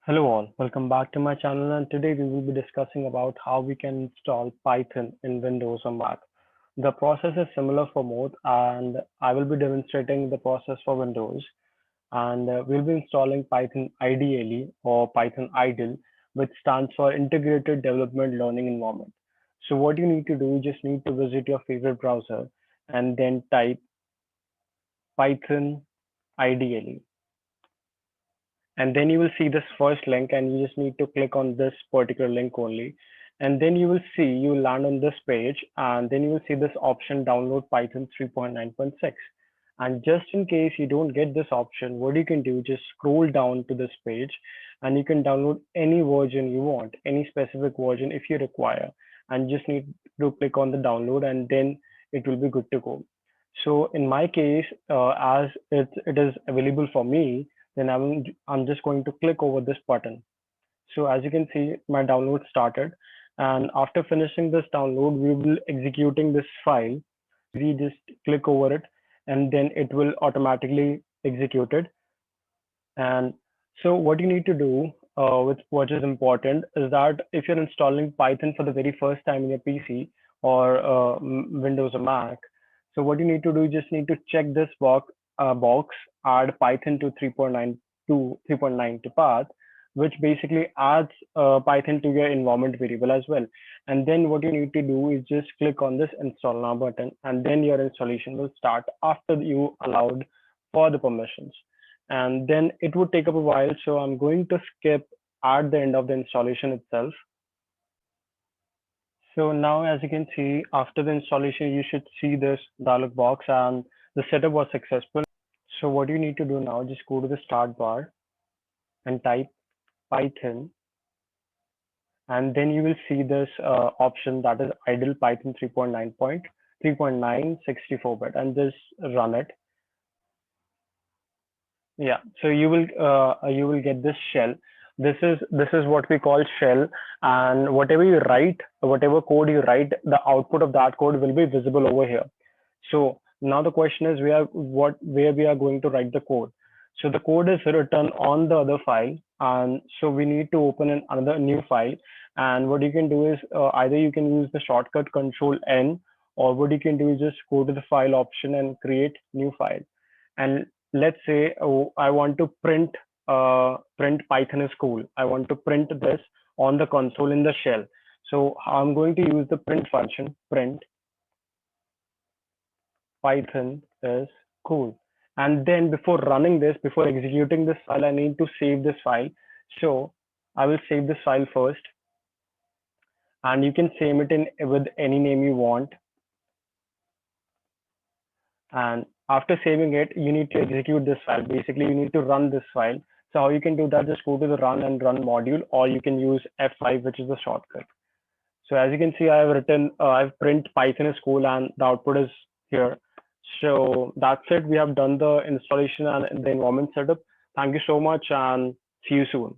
Hello all, welcome back to my channel, and today we will be discussing about how we can install Python in Windows or Mac. The process is similar for both, and I will be demonstrating the process for Windows, and we'll be installing Python IDLE or Python IDLE, which stands for Integrated Development Learning Environment. So what you need to do, you just need to visit your favorite browser and then type Python IDLE, and then you will see this first link, and you just need to click on this particular link only, and then you will see you will land on this page, and then you will see this option, download Python 3.9.6. And just in case you don't get this option, what you can do, just scroll down to this page, and you can download any version you want, any specific version if you require, and just need to click on the download, and then it will be good to go. So in my case, as it is available for me, then I'm just going to click over this button. So as you can see, my download started, and after finishing this download, we will be executing this file. We just click over it, and then it will automatically execute it. And so what you need to do, with what is important, is that if you're installing Python for the very first time in your PC or Windows or Mac, so what you need to do, you just need to check this box, add Python to 3.9 to 3.9 to path, which basically adds Python to your environment variable as well. And then what you need to do is just click on this install now button, and then your installation will start after you allowed for the permissions. And then it would take up a while, so I'm going to skip at the end of the installation itself. So now, as you can see, after the installation, you should see this dialog box, and the setup was successful. So what you need to do now, just go to the start bar and type Python, and then you will see this option, that is idle Python 3.9 64-bit, and just run it. Yeah, so you will get this shell. This is what we call shell, and whatever you write, whatever code you write, the output of that code will be visible over here. So now the question is, where we are going to write the code. So the code is written on the other file, and so we need to open another new file. And what you can do is, either you can use the shortcut Control N, or what you can do is just go to the file option and create new file. And let's say, oh, I want to print Python is cool. I want to print this on the console in the shell. So I'm going to use the print function, print Python is cool. And then before running this, before executing this file, I need to save this file. So I will save this file first, and you can save it in with any name you want. And after saving it, you need to execute this file. Basically, you need to run this file. So how you can do that, just go to the run and run module, or you can use F5, which is the shortcut. So as you can see, I have written, I've print Python is cool, and the output is here. So that's it. We have done the installation and the environment setup. Thank you so much, and see you soon.